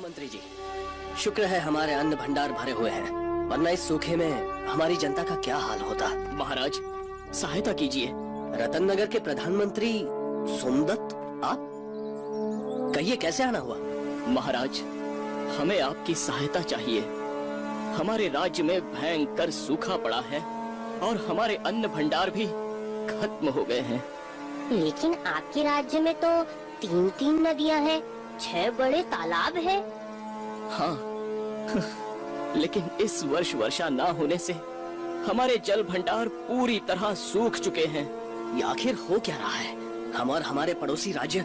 महामंत्री जी, शुक्र है हमारे अन्न भंडार भरे हुए हैं, वरना इस सूखे में हमारी जनता का क्या हाल होता। महाराज, सहायता कीजिए। रतन नगर के प्रधानमंत्री सोमदत्त, आप कहिए कैसे आना हुआ? महाराज, हमें आपकी सहायता चाहिए। हमारे राज्य में भयंकर सूखा पड़ा है और हमारे अन्न भंडार भी खत्म हो गए हैं। लेकिन आपके राज्य में तो 3-3 नदियां हैं, 6 बड़े तालाब हैं। हाँ, लेकिन इस वर्ष वर्षा ना होने से हमारे जल भंडार पूरी तरह सूख चुके हैं। ये आखिर हो क्या रहा है? हम और हमारे पड़ोसी राज्य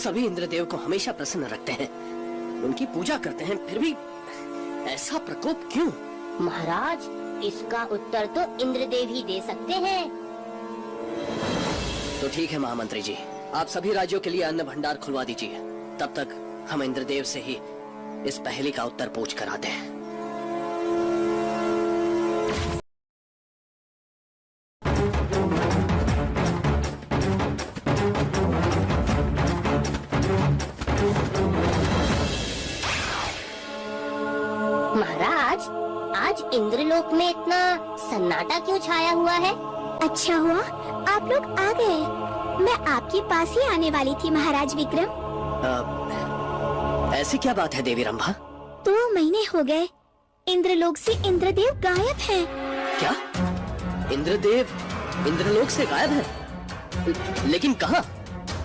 सभी इंद्रदेव को हमेशा प्रसन्न रखते हैं, उनकी पूजा करते हैं, फिर भी ऐसा प्रकोप क्यों? महाराज, इसका उत्तर तो इंद्रदेव ही दे सकते हैं। तो ठीक है महामंत्री जी, आप सभी राज्यों के लिए अन्न भंडार खुलवा दीजिए। तब तक हम इंद्रदेव से ही इस पहेली का उत्तर पूछ कर आते हैं। महाराज, आज इंद्रलोक में इतना सन्नाटा क्यों छाया हुआ है? अच्छा हुआ आप लोग आ गए। मैं आपके पास ही आने वाली थी महाराज विक्रम। ऐसी क्या बात है देवी रंभा? 2 महीने हो गए, इंद्रलोक से इंद्रदेव गायब हैं। क्या? इंद्रदेव इंद्रलोक से गायब है? लेकिन कहाँ?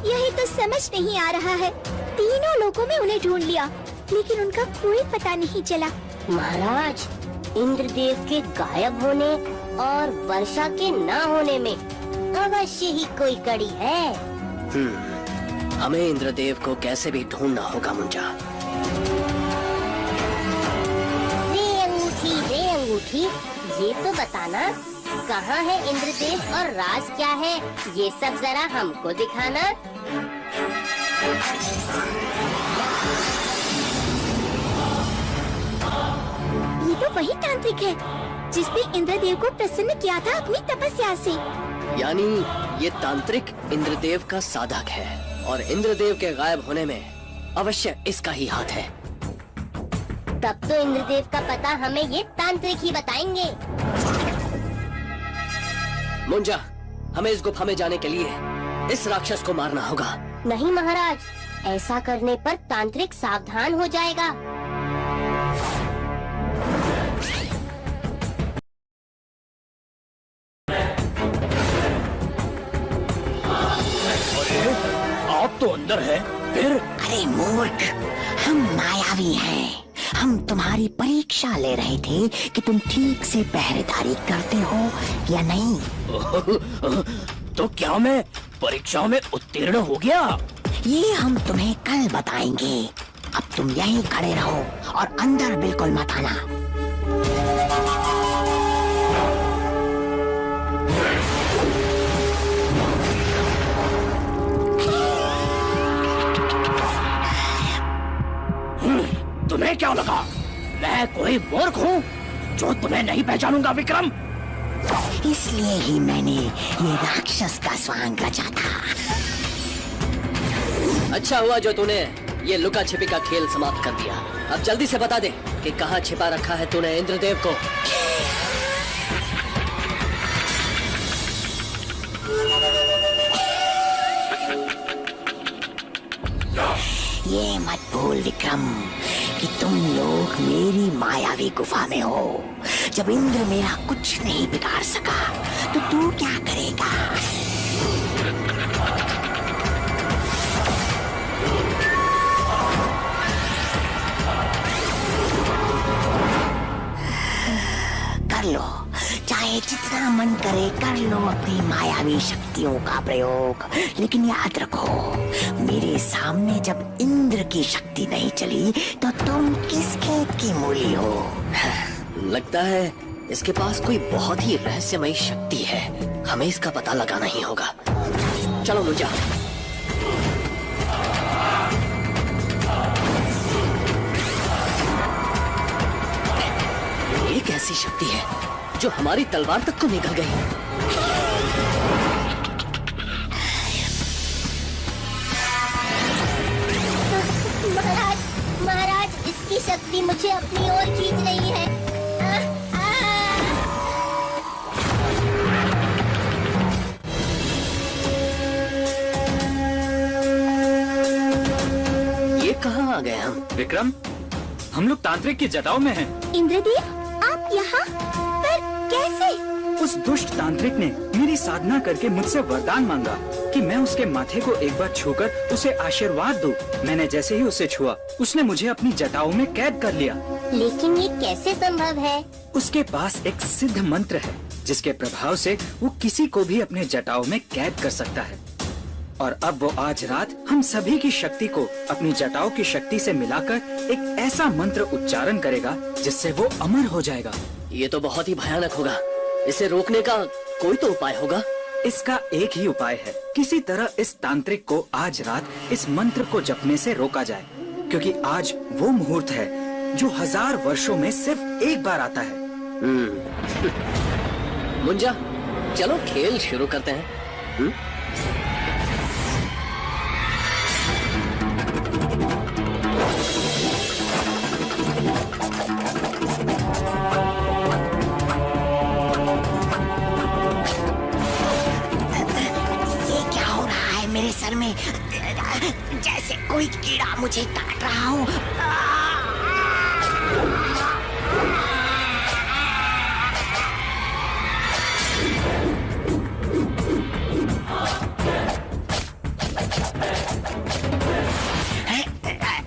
यही तो समझ नहीं आ रहा है। तीनों लोकों में उन्हें ढूंढ लिया, लेकिन उनका कोई पता नहीं चला। महाराज, इंद्रदेव के गायब होने और वर्षा के न होने में अवश्य ही कोई कड़ी है। हमें इंद्रदेव को कैसे भी ढूंढना होगा मुंजा। रे अंगूठी, ये तो बताना कहाँ है इंद्रदेव और राज क्या है, ये सब जरा हमको दिखाना। ये तो वही तांत्रिक है जिसने इंद्रदेव को प्रसन्न किया था अपनी तपस्या से। यानी ये तांत्रिक इंद्रदेव का साधक है और इंद्रदेव के गायब होने में अवश्य इसका ही हाथ है। तब तो इंद्रदेव का पता हमें ये तांत्रिक ही बताएंगे। मुंजा, हमें इस गुफा में जाने के लिए इस राक्षस को मारना होगा। नहीं महाराज, ऐसा करने पर तांत्रिक सावधान हो जाएगा। आप तो अंदर है, फिर? अरे मूर्ख, हम मायावी हैं। हम तुम्हारी परीक्षा ले रहे थे कि तुम ठीक से पहरेदारी करते हो या नहीं। तो क्या मैं परीक्षा में उत्तीर्ण हो गया? ये हम तुम्हें कल बताएंगे। अब तुम यहीं खड़े रहो और अंदर बिल्कुल मत आना। तुम्हें क्या लगा मैं कोई मूर्ख हूँ जो तुम्हें नहीं पहचानूंगा विक्रम? इसलिए ही मैंने ये राक्षस का स्वांग रचा था। अच्छा हुआ जो तूने ये लुका छिपी का खेल समाप्त कर दिया। अब जल्दी से बता दे कि कहाँ छिपा रखा है तूने इंद्रदेव को। ये मत भूल विक्रम कि तुम लोग मेरी मायावी गुफा में हो। जब इंद्र मेरा कुछ नहीं बिगाड़ सका तो तू क्या करेगा? कर लो, चाहे जितना मन करे कर लो अपनी मायावी शक्तियों का प्रयोग, लेकिन याद रखो मेरे सामने जब इंद्र की शक्ति नहीं चली तो तुम किस खेत की मूली हो? लगता है इसके पास कोई बहुत ही रहस्यमयी शक्ति है, हमें इसका पता लगाना ही होगा। चलो मुंजा। एक ऐसी शक्ति है जो हमारी तलवार तक को निकल गई। महाराज, महाराज, शक्ति मुझे अपनी ओर खींच रही है। ये कहाँ आ गए हम? विक्रम, हम लोग तांत्रिक की जटाओं में हैं। इंद्रदेव, आप यहाँ? पर कैसे? उस दुष्ट तांत्रिक ने मेरी साधना करके मुझसे वरदान मांगा कि मैं उसके माथे को एक बार छूकर उसे आशीर्वाद दूं। मैंने जैसे ही उसे छुआ, उसने मुझे अपनी जटाओं में कैद कर लिया। लेकिन ये कैसे संभव है? उसके पास एक सिद्ध मंत्र है जिसके प्रभाव से वो किसी को भी अपने जटाओं में कैद कर सकता है। और अब वो आज रात हम सभी की शक्ति को अपनी जटाओं की शक्ति से मिलाकर एक ऐसा मंत्र उच्चारण करेगा जिससे वो अमर हो जाएगा। ये तो बहुत ही भयानक होगा। इसे रोकने का कोई तो उपाय होगा। इसका एक ही उपाय है, किसी तरह इस तांत्रिक को आज रात इस मंत्र को जपने से रोका जाए, क्योंकि आज वो मुहूर्त है जो 1000 वर्षों में सिर्फ एक बार आता है। मुंजा, चलो खेल शुरू करते हैं। मेरे सर में जैसे कोई कीड़ा मुझे काट रहा हो।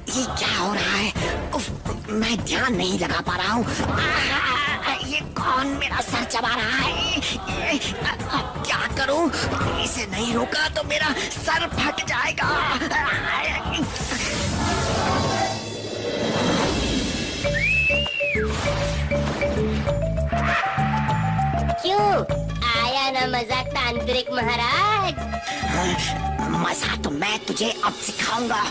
ये क्या हो रहा है? मैं ध्यान नहीं लगा पा रहा हूँ। ये कौन मेरा सर चबा रहा है? क्या करूं? इसे नहीं रोका तो मेरा सर फट जाएगा। क्यों आया ना मजा तांत्रिक महाराज? मजा तो मैं तुझे अब सिखाऊंगा।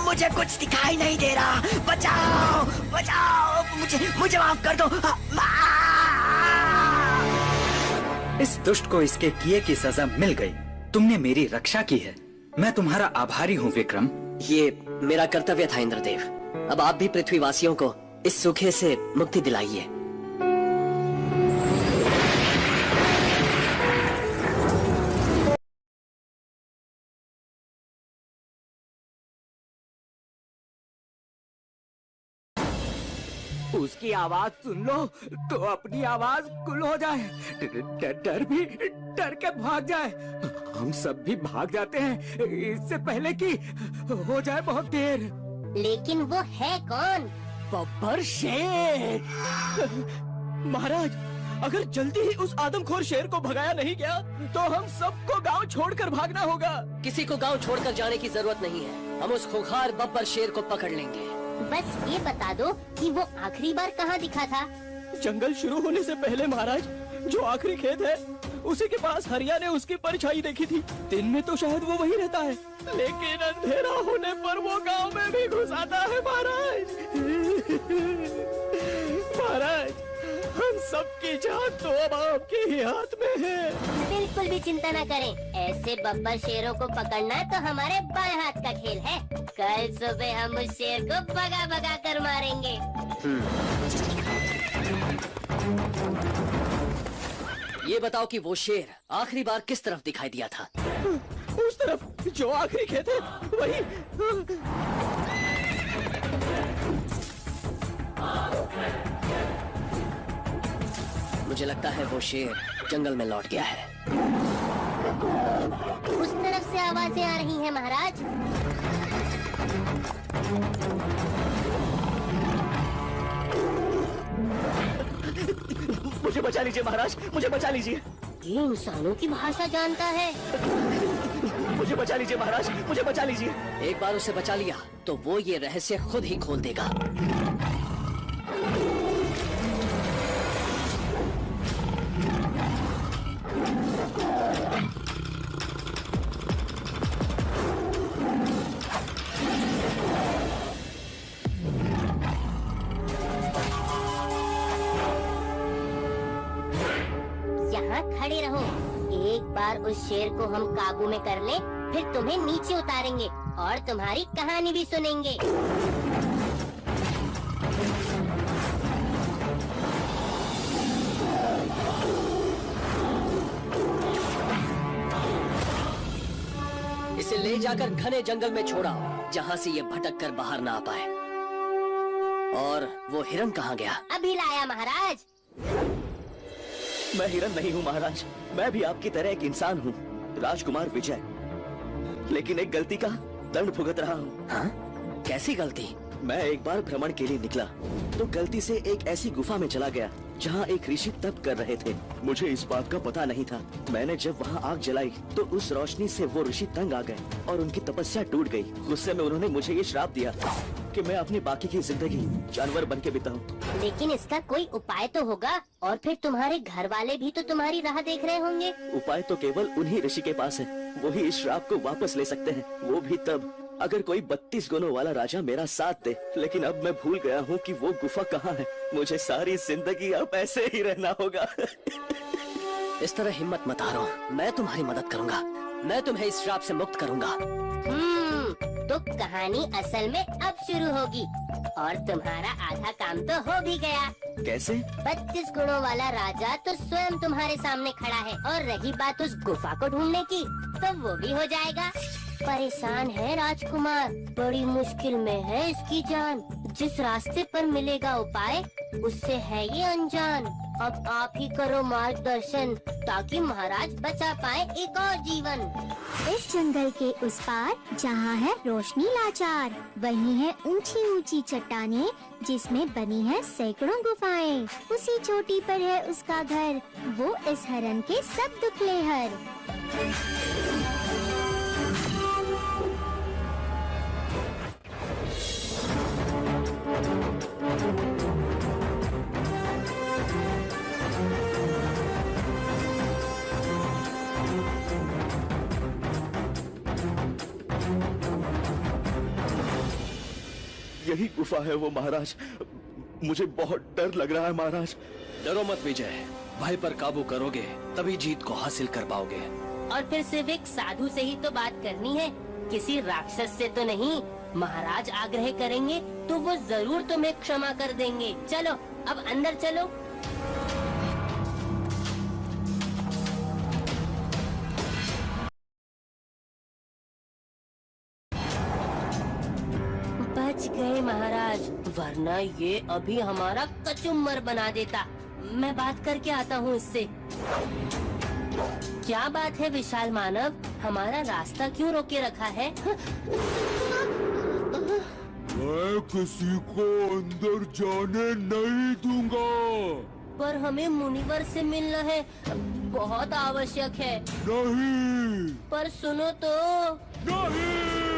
मुझे कुछ दिखाई नहीं दे रहा। बचाओ बचाओ, मुझे माफ कर दो। इस दुष्ट को इसके किए की सजा मिल गई। तुमने मेरी रक्षा की है, मैं तुम्हारा आभारी हूँ विक्रम। ये मेरा कर्तव्य था इंद्रदेव। अब आप भी पृथ्वीवासियों को इस सूखे से मुक्ति दिलाइए। उसकी आवाज सुन लो तो अपनी आवाज गुल हो जाए। डर भी डर के भाग जाए। हम सब भी भाग जाते हैं इससे पहले कि हो जाए बहुत देर। लेकिन वो है कौन? बब्बर शेर। महाराज, अगर जल्दी ही उस आदमखोर शेर को भगाया नहीं गया तो हम सबको गांव छोड़कर भागना होगा। किसी को गांव छोड़कर जाने की जरूरत नहीं है। हम उस खूंखार बब्बर शेर को पकड़ लेंगे। बस ये बता दो कि वो आखिरी बार कहाँ दिखा था? जंगल शुरू होने से पहले महाराज, जो आखिरी खेत है उसी के पास हरिया ने उसकी परछाई देखी थी। दिन में तो शायद वो वही रहता है, लेकिन अंधेरा होने पर वो गांव में भी घुस आता है महाराज। महाराज, हम सबकी जान तो अब आपके ही हाथ में है। बिल्कुल भी चिंता न करें। ऐसे बब्बर शेरों को पकड़ना तो हमारे बाएं हाथ का खेल है। कल सुबह हम उस शेर को भगा भगा कर मारेंगे। ये बताओ कि वो शेर आखिरी बार किस तरफ दिखाई दिया था? उस तरफ जो आखिरी खेत है वही। मुझे लगता है वो शेर जंगल में लौट गया है। उस तरफ से आवाजें आ रही हैं महाराज। मुझे बचा लीजिए महाराज, मुझे बचा लीजिए। ये इंसानों की भाषा जानता है। मुझे बचा लीजिए महाराज, मुझे बचा लीजिए। एक बार उसे बचा लिया तो वो ये रहस्य खुद ही खोल देगा। खड़े रहो। एक बार उस शेर को हम काबू में कर लें, फिर तुम्हें नीचे उतारेंगे और तुम्हारी कहानी भी सुनेंगे। इसे ले जाकर घने जंगल में छोड़ा, जहाँ से ये भटक कर बाहर ना आ पाए। और वो हिरन कहाँ गया? अभी लाया महाराज। मैं हिरन नहीं हूँ महाराज, मैं भी आपकी तरह एक इंसान हूँ, राजकुमार विजय। लेकिन एक गलती का दंड भुगत रहा हूँ। हाँ? कैसी गलती? मैं एक बार भ्रमण के लिए निकला तो गलती से एक ऐसी गुफा में चला गया जहाँ एक ऋषि तप कर रहे थे। मुझे इस बात का पता नहीं था। मैंने जब वहाँ आग जलाई तो उस रोशनी से वो ऋषि तंग आ गए और उनकी तपस्या टूट गई। गुस्से में उन्होंने मुझे ये श्राप दिया कि मैं अपनी बाकी की जिंदगी जानवर बन के बिताऊं। लेकिन इसका कोई उपाय तो होगा, और फिर तुम्हारे घर वाले भी तो तुम्हारी राह देख रहे होंगे। उपाय तो केवल उन्हीं ऋषि के पास है, वही इस श्राप को वापस ले सकते हैं, वो भी तब अगर कोई 32 गुणों वाला राजा मेरा साथ दे। लेकिन अब मैं भूल गया हूँ कि वो गुफा कहाँ है। मुझे सारी जिंदगी अब ऐसे ही रहना होगा। इस तरह हिम्मत मत हारो, मैं तुम्हारी मदद करूँगा। मैं तुम्हें इस श्राप से मुक्त करूँगा। तो कहानी असल में अब शुरू होगी और तुम्हारा आधा काम तो हो भी गया। कैसे? 32 गुणों वाला राजा तो स्वयं तुम्हारे सामने खड़ा है, और रही बात उस गुफा को ढूंढने की, तो वो भी हो जाएगा। परेशान है राजकुमार, बड़ी मुश्किल में है इसकी जान। जिस रास्ते पर मिलेगा उपाय, उससे है ये अनजान। अब आप ही करो मार्गदर्शन, ताकि महाराज बचा पाए एक और जीवन। इस जंगल के उस पार जहाँ है रोशनी लाचार, वहीं है ऊंची ऊंची चट्टानें जिसमें बनी है सैकड़ों गुफाएं। उसी चोटी पर है उसका घर, वो इस हरन के सब दुख ले हर। यही गुफा है वो महाराज। मुझे बहुत डर लग रहा है महाराज। डरो मत विजय, भय पर काबू करोगे तभी जीत को हासिल कर पाओगे। और फिर सिर्फ एक साधु से ही तो बात करनी है, किसी राक्षस से तो नहीं। महाराज आग्रह करेंगे तो वो जरूर तुम्हें क्षमा कर देंगे। चलो अब अंदर चलो। बच गए महाराज, वरना ये अभी हमारा कचुम्बर बना देता। मैं बात करके आता हूँ इससे। क्या बात है विशाल मानव, हमारा रास्ता क्यों रोके रखा है? मैं किसी को अंदर जाने नहीं दूंगा। पर हमें मुनिवर से मिलना है, बहुत आवश्यक है। नहीं। पर सुनो तो। नहीं।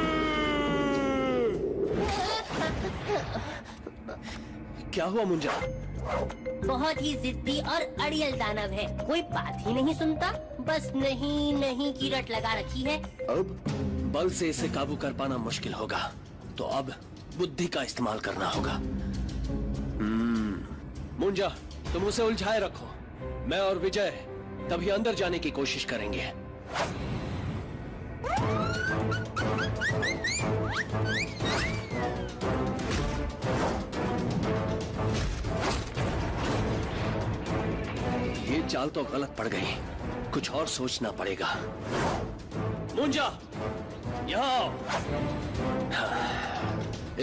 क्या हुआ मुंजा? बहुत ही जिद्दी और अड़ियल दानव है, कोई बात ही नहीं सुनता, बस नहीं नहीं की रट लगा रखी है। अब बल से इसे काबू कर पाना मुश्किल होगा, तो अब बुद्धि का इस्तेमाल करना होगा। मुंजा, तुम उसे उलझाए रखो, मैं और विजय तभी अंदर जाने की कोशिश करेंगे। ये चाल तो गलत पड़ गई, कुछ और सोचना पड़ेगा। मुंजा, यहाँ आओ।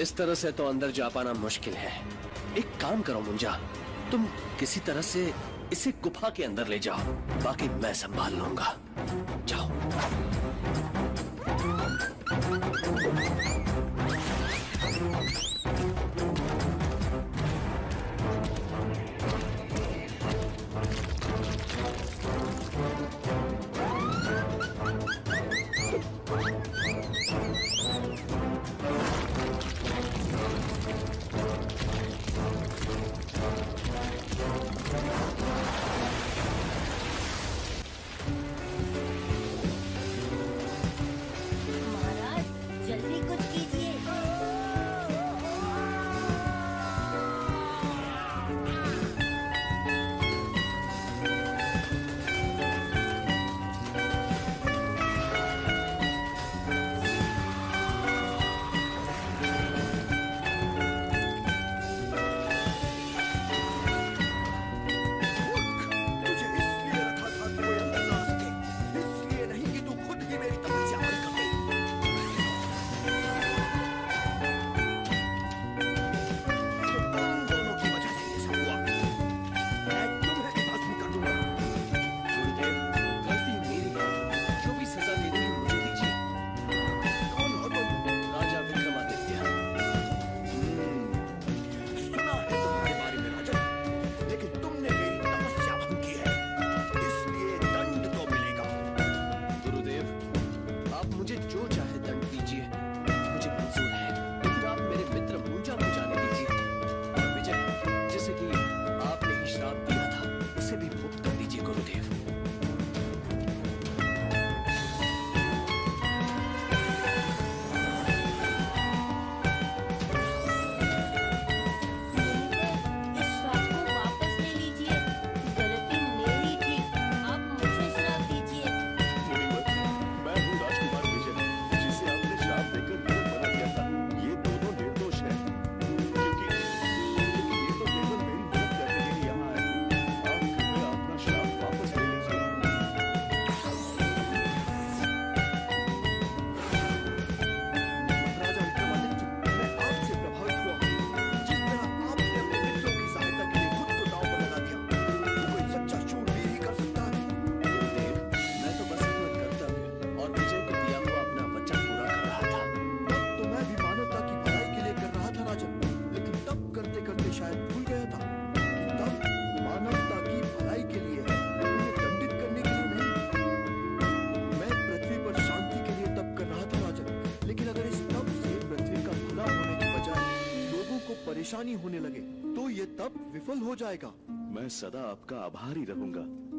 इस तरह से तो अंदर जा पाना मुश्किल है। एक काम करो मुंजा, तुम किसी तरह से इसे गुफा के अंदर ले जाओ, बाकी मैं संभाल लूंगा। जाओ। मुझे जो चाहे दंड दीजिए, मुझे मंजूर है, लेकिन आप मेरे मित्र मुंजा को जाने दीजिए। और विजय, जिसे कि आपने ही श्राप दिया था, उसे भी मुक्त कर दीजिए गुरुदेव। परेशानी होने लगे तो ये तप विफल हो जाएगा। मैं सदा आपका आभारी रहूंगा।